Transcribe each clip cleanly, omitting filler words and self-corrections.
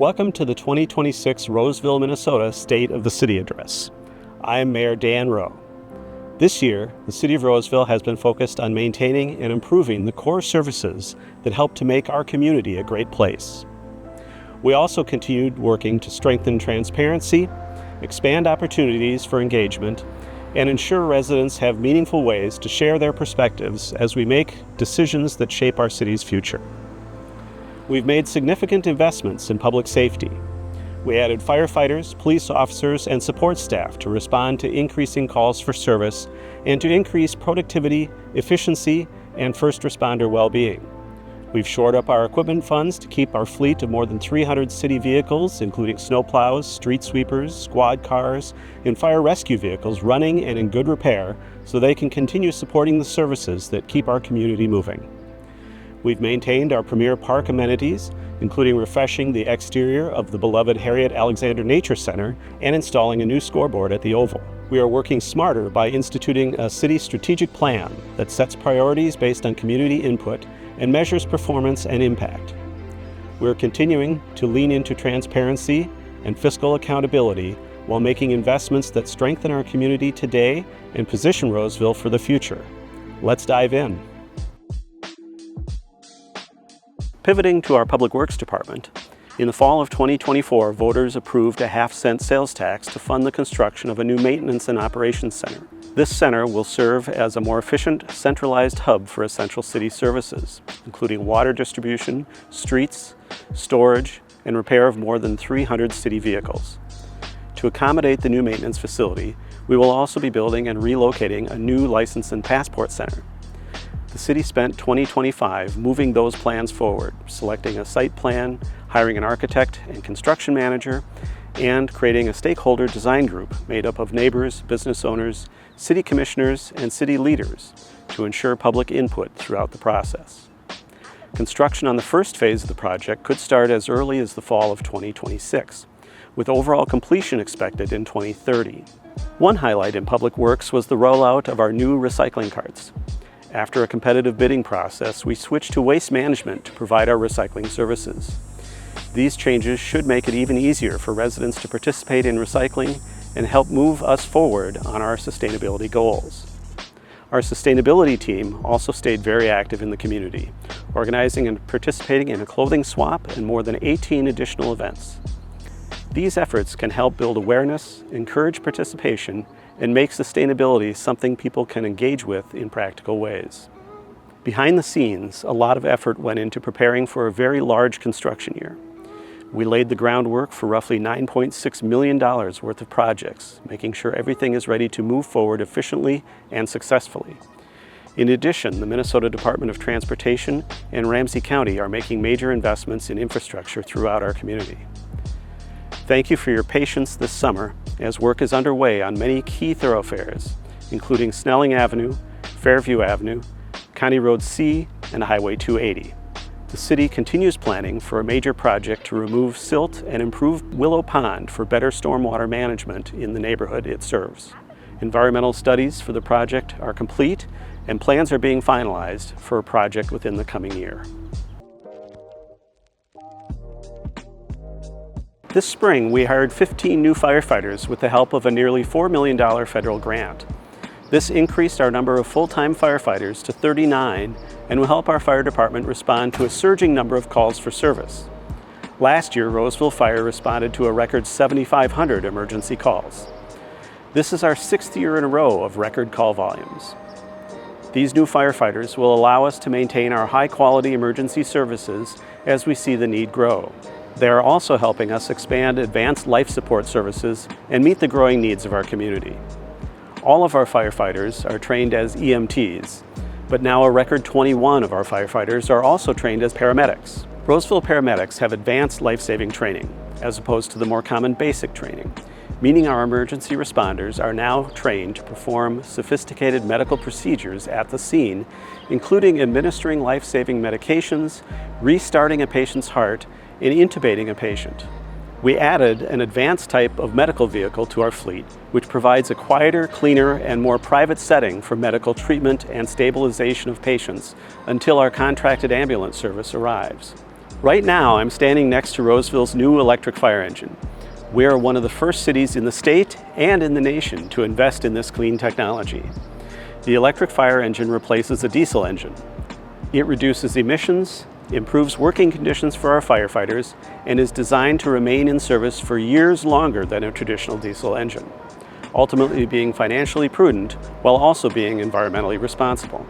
Welcome to the 2026 Roseville, Minnesota State of the City Address. I am Mayor Dan Rowe. This year, the City of Roseville has been focused on maintaining and improving the core services that help to make our community a great place. We also continued working to strengthen transparency, expand opportunities for engagement, and ensure residents have meaningful ways to share their perspectives as we make decisions that shape our city's future. We've made significant investments in public safety. We added firefighters, police officers, and support staff to respond to increasing calls for service and to increase productivity, efficiency, and first responder well-being. We've shored up our equipment funds to keep our fleet of more than 300 city vehicles, including snowplows, street sweepers, squad cars, and fire rescue vehicles running and in good repair so they can continue supporting the services that keep our community moving. We've maintained our premier park amenities, including refreshing the exterior of the beloved Harriet Alexander Nature Center and installing a new scoreboard at the Oval. We are working smarter by instituting a city strategic plan that sets priorities based on community input and measures performance and impact. We're continuing to lean into transparency and fiscal accountability while making investments that strengthen our community today and position Roseville for the future. Let's dive in. Pivoting to our Public Works Department, in the fall of 2024, voters approved a half-cent sales tax to fund the construction of a new maintenance and operations center. This center will serve as a more efficient, centralized hub for essential city services, including water distribution, streets, storage, and repair of more than 300 city vehicles. To accommodate the new maintenance facility, we will also be building and relocating a new license and passport center. The city spent 2025 moving those plans forward, selecting a site plan, hiring an architect and construction manager, and creating a stakeholder design group made up of neighbors, business owners, city commissioners, and city leaders to ensure public input throughout the process. Construction on the first phase of the project could start as early as the fall of 2026, with overall completion expected in 2030. One highlight in Public Works was the rollout of our new recycling carts. After a competitive bidding process, we switched to Waste Management to provide our recycling services. These changes should make it even easier for residents to participate in recycling and help move us forward on our sustainability goals. Our sustainability team also stayed very active in the community, organizing and participating in a clothing swap and more than 18 additional events. These efforts can help build awareness, encourage participation, and make sustainability something people can engage with in practical ways. Behind the scenes, a lot of effort went into preparing for a very large construction year. We laid the groundwork for roughly $9.6 million worth of projects, making sure everything is ready to move forward efficiently and successfully. In addition, the Minnesota Department of Transportation and Ramsey County are making major investments in infrastructure throughout our community. Thank you for your patience this summer as work is underway on many key thoroughfares, including Snelling Avenue, Fairview Avenue, County Road C, and Highway 280. The city continues planning for a major project to remove silt and improve Willow Pond for better stormwater management in the neighborhood it serves. Environmental studies for the project are complete, and plans are being finalized for a project within the coming year. This spring, we hired 15 new firefighters with the help of a nearly $4 million federal grant. This increased our number of full-time firefighters to 39 and will help our fire department respond to a surging number of calls for service. Last year, Roseville Fire responded to a record 7,500 emergency calls. This is our 6th year in a row of record call volumes. These new firefighters will allow us to maintain our high-quality emergency services as we see the need grow. They are also helping us expand advanced life support services and meet the growing needs of our community. All of our firefighters are trained as EMTs, but now a record 21 of our firefighters are also trained as paramedics. Roseville paramedics have advanced life-saving training, as opposed to the more common basic training, meaning our emergency responders are now trained to perform sophisticated medical procedures at the scene, including administering life-saving medications, restarting a patient's heart, and intubating a patient. We added an advanced type of medical vehicle to our fleet, which provides a quieter, cleaner, and more private setting for medical treatment and stabilization of patients until our contracted ambulance service arrives. Right now, I'm standing next to Roseville's new electric fire engine. We are one of the first cities in the state and in the nation to invest in this clean technology. The electric fire engine replaces a diesel engine. It reduces emissions, improves working conditions for our firefighters, and is designed to remain in service for years longer than a traditional diesel engine, ultimately being financially prudent while also being environmentally responsible.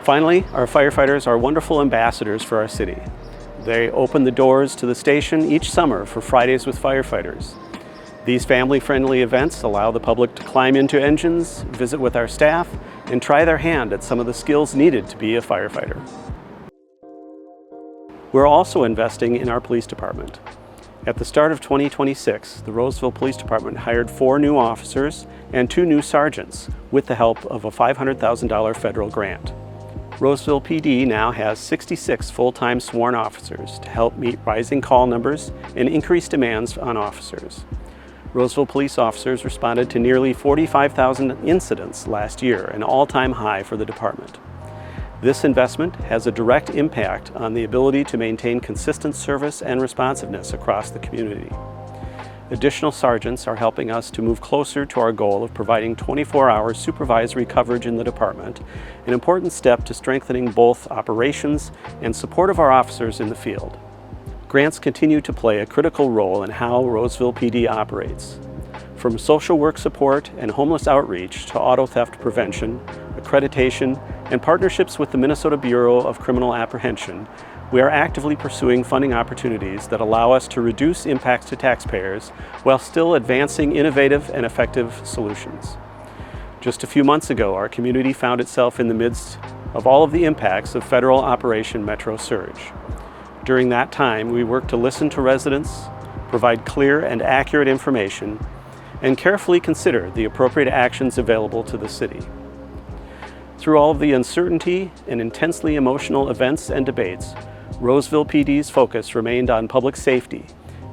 Finally, our firefighters are wonderful ambassadors for our city. They open the doors to the station each summer for Fridays with Firefighters. These family-friendly events allow the public to climb into engines, visit with our staff, and try their hand at some of the skills needed to be a firefighter. We're also investing in our police department. At the start of 2026, the Roseville Police Department hired 4 new officers and 2 new sergeants with the help of a $500,000 federal grant. Roseville PD now has 66 full-time sworn officers to help meet rising call numbers and increased demands on officers. Roseville police officers responded to nearly 45,000 incidents last year, an all-time high for the department. This investment has a direct impact on the ability to maintain consistent service and responsiveness across the community. Additional sergeants are helping us to move closer to our goal of providing 24-hour supervisory coverage in the department, an important step to strengthening both operations and support of our officers in the field. Grants continue to play a critical role in how Roseville PD operates. From social work support and homeless outreach to auto theft prevention, accreditation, and partnerships with the Minnesota Bureau of Criminal Apprehension, we are actively pursuing funding opportunities that allow us to reduce impacts to taxpayers while still advancing innovative and effective solutions. Just a few months ago, our community found itself in the midst of all of the impacts of federal Operation Metro Surge. During that time, we worked to listen to residents, provide clear and accurate information, and carefully consider the appropriate actions available to the city. Through all of the uncertainty and intensely emotional events and debates, Roseville PD's focus remained on public safety,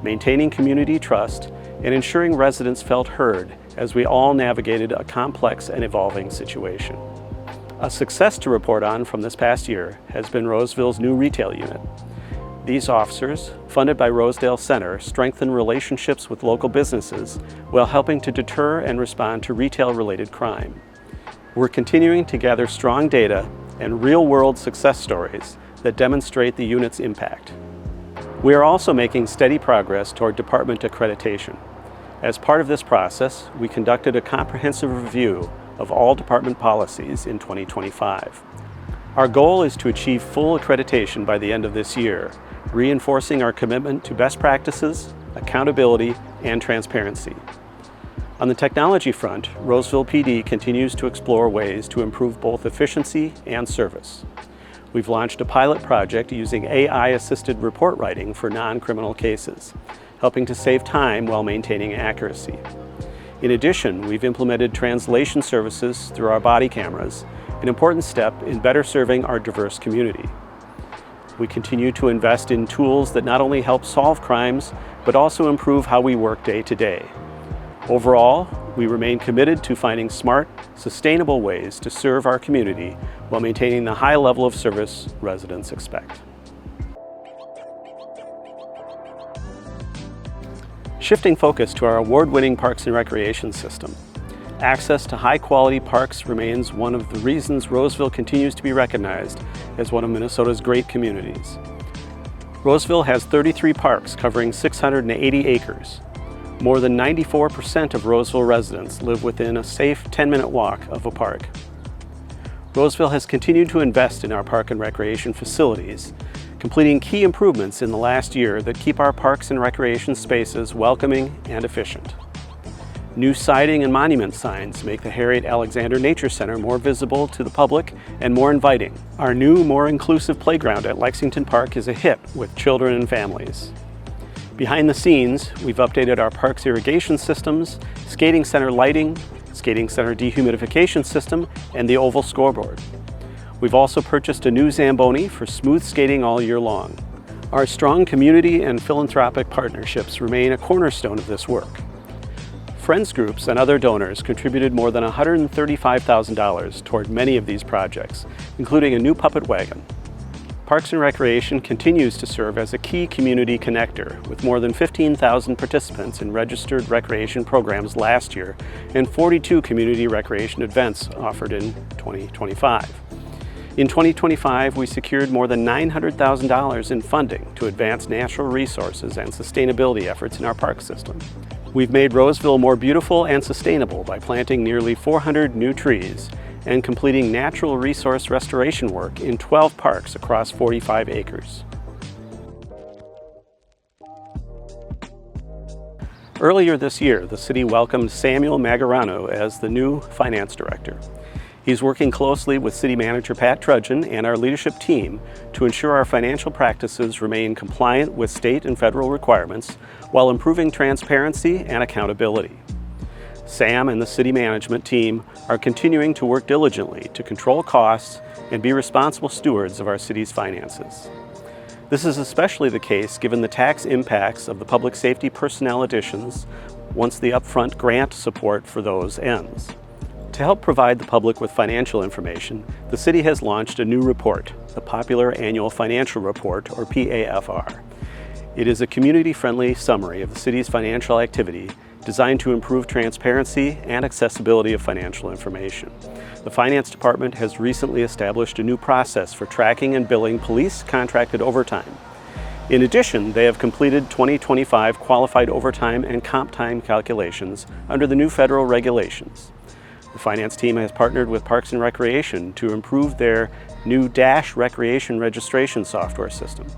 maintaining community trust, and ensuring residents felt heard as we all navigated a complex and evolving situation. A success to report on from this past year has been Roseville's new retail unit. These officers, funded by Rosedale Center, strengthen relationships with local businesses while helping to deter and respond to retail-related crime. We're continuing to gather strong data and real-world success stories that demonstrate the unit's impact. We are also making steady progress toward department accreditation. As part of this process, we conducted a comprehensive review of all department policies in 2025. Our goal is to achieve full accreditation by the end of this year, reinforcing our commitment to best practices, accountability, and transparency. On the technology front, Roseville PD continues to explore ways to improve both efficiency and service. We've launched a pilot project using AI-assisted report writing for non-criminal cases, helping to save time while maintaining accuracy. In addition, we've implemented translation services through our body cameras, an important step in better serving our diverse community. We continue to invest in tools that not only help solve crimes, but also improve how we work day to day. Overall, we remain committed to finding smart, sustainable ways to serve our community while maintaining the high level of service residents expect. Shifting focus to our award-winning Parks and Recreation system. Access to high-quality parks remains one of the reasons Roseville continues to be recognized as one of Minnesota's great communities. Roseville has 33 parks covering 680 acres. More than 94% of Roseville residents live within a safe 10-minute walk of a park. Roseville has continued to invest in our park and recreation facilities, completing key improvements in the last year that keep our parks and recreation spaces welcoming and efficient. New siding and monument signs make the Harriet Alexander Nature Center more visible to the public and more inviting. Our new, more inclusive playground at Lexington Park is a hit with children and families. Behind the scenes, we've updated our park's irrigation systems, skating center lighting, skating center dehumidification system, and the oval scoreboard. We've also purchased a new Zamboni for smooth skating all year long. Our strong community and philanthropic partnerships remain a cornerstone of this work. Friends groups and other donors contributed more than $135,000 toward many of these projects, including a new puppet wagon. Parks and Recreation continues to serve as a key community connector, with more than 15,000 participants in registered recreation programs last year and 42 community recreation events offered in 2025. In 2025, we secured more than $900,000 in funding to advance natural resources and sustainability efforts in our park system. We've made Roseville more beautiful and sustainable by planting nearly 400 new trees and completing natural resource restoration work in 12 parks across 45 acres. Earlier this year, the city welcomed Samuel Magarano as the new finance director. He's working closely with City Manager Pat Trudgeon and our leadership team to ensure our financial practices remain compliant with state and federal requirements while improving transparency and accountability. Sam and the city management team are continuing to work diligently to control costs and be responsible stewards of our city's finances. This is especially the case given the tax impacts of the public safety personnel additions once the upfront grant support for those ends. To help provide the public with financial information, the city has launched a new report, the Popular Annual Financial Report, or PAFR. It is a community-friendly summary of the city's financial activity designed to improve transparency and accessibility of financial information. The Finance Department has recently established a new process for tracking and billing police contracted overtime. In addition, they have completed 2025 qualified overtime and comp time calculations under the new federal regulations. The finance team has partnered with Parks and Recreation to improve their new Dash recreation registration software system.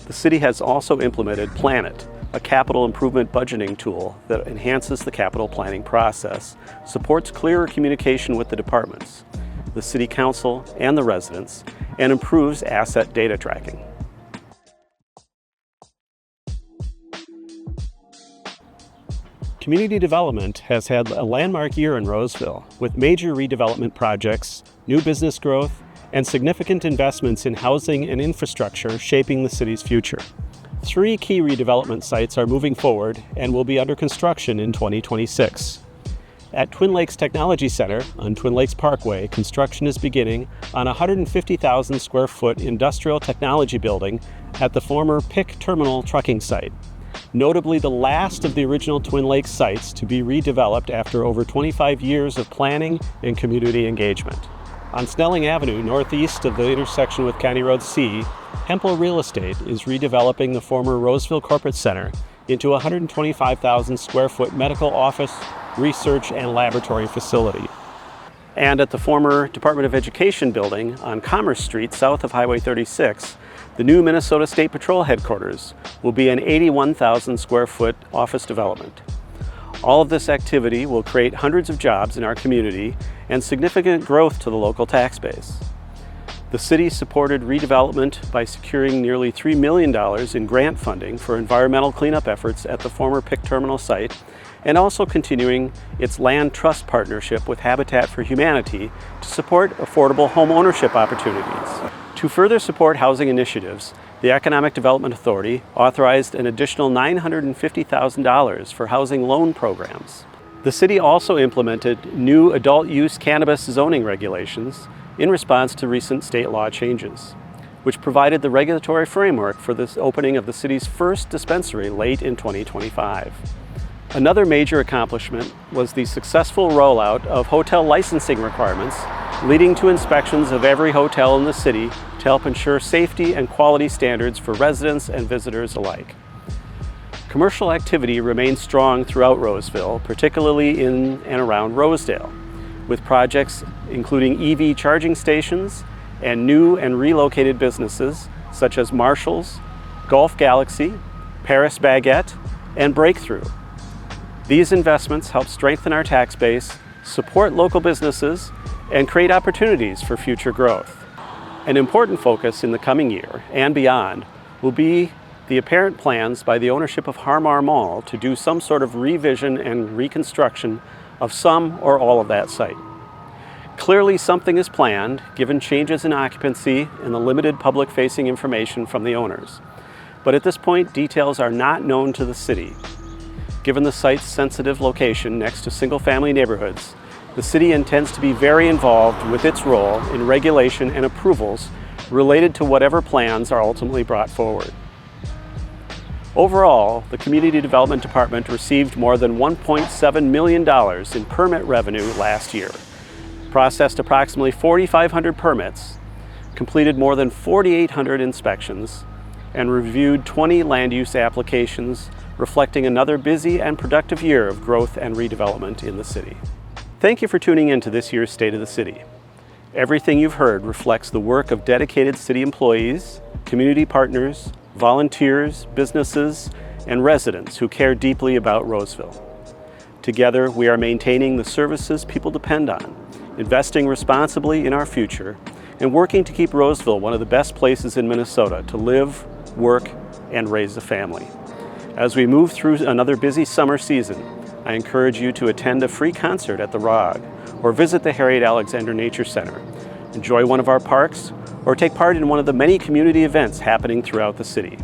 The city has also implemented Planet, a capital improvement budgeting tool that enhances the capital planning process, supports clearer communication with the departments, the city council, and the residents, and improves asset data tracking. Community development has had a landmark year in Roseville, with major redevelopment projects, new business growth, and significant investments in housing and infrastructure shaping the city's future. 3 key redevelopment sites are moving forward and will be under construction in 2026. At Twin Lakes Technology Center on Twin Lakes Parkway, construction is beginning on a 150,000 square foot industrial technology building at the former PIC Terminal trucking site. Notably the last of the original Twin Lakes sites to be redeveloped after over 25 years of planning and community engagement. On Snelling Avenue, northeast of the intersection with County Road C, Hempel Real Estate is redeveloping the former Roseville Corporate Center into a 125,000 square foot medical office, research, and laboratory facility. And at the former Department of Education building on Commerce Street, south of Highway 36, the new Minnesota State Patrol headquarters will be an 81,000 square foot office development. All of this activity will create hundreds of jobs in our community and significant growth to the local tax base. The city supported redevelopment by securing nearly $3 million in grant funding for environmental cleanup efforts at the former PIC Terminal site, and also continuing its land trust partnership with Habitat for Humanity to support affordable home ownership opportunities. To further support housing initiatives, the Economic Development Authority authorized an additional $950,000 for housing loan programs. The city also implemented new adult use cannabis zoning regulations in response to recent state law changes, which provided the regulatory framework for the opening of the city's first dispensary late in 2025. Another major accomplishment was the successful rollout of hotel licensing requirements, leading to inspections of every hotel in the city to help ensure safety and quality standards for residents and visitors alike. Commercial activity remains strong throughout Roseville, particularly in and around Rosedale, with projects including EV charging stations and new and relocated businesses such as Marshall's, Golf Galaxy, Paris Baguette, and Breakthrough. These investments help strengthen our tax base, support local businesses, and create opportunities for future growth. An important focus in the coming year and beyond will be the apparent plans by the ownership of Harmar Mall to do some sort of revision and reconstruction of some or all of that site. Clearly something is planned given changes in occupancy and the limited public-facing information from the owners. But at this point, details are not known to the city. Given the site's sensitive location next to single-family neighborhoods, the city intends to be very involved with its role in regulation and approvals related to whatever plans are ultimately brought forward. Overall, the Community Development Department received more than $1.7 million in permit revenue last year, processed approximately 4,500 permits, completed more than 4,800 inspections, and reviewed 20 land use applications, reflecting another busy and productive year of growth and redevelopment in the city. Thank you for tuning in to this year's State of the City. Everything you've heard reflects the work of dedicated city employees, community partners, volunteers, businesses, and residents who care deeply about Roseville. Together, we are maintaining the services people depend on, investing responsibly in our future, and working to keep Roseville one of the best places in Minnesota to live, work, and raise a family. As we move through another busy summer season, I encourage you to attend a free concert at the ROG or visit the Harriet Alexander Nature Center, enjoy one of our parks, or take part in one of the many community events happening throughout the city.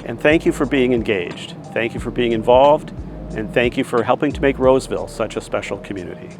And thank you for being engaged. Thank you for being involved, and thank you for helping to make Roseville such a special community.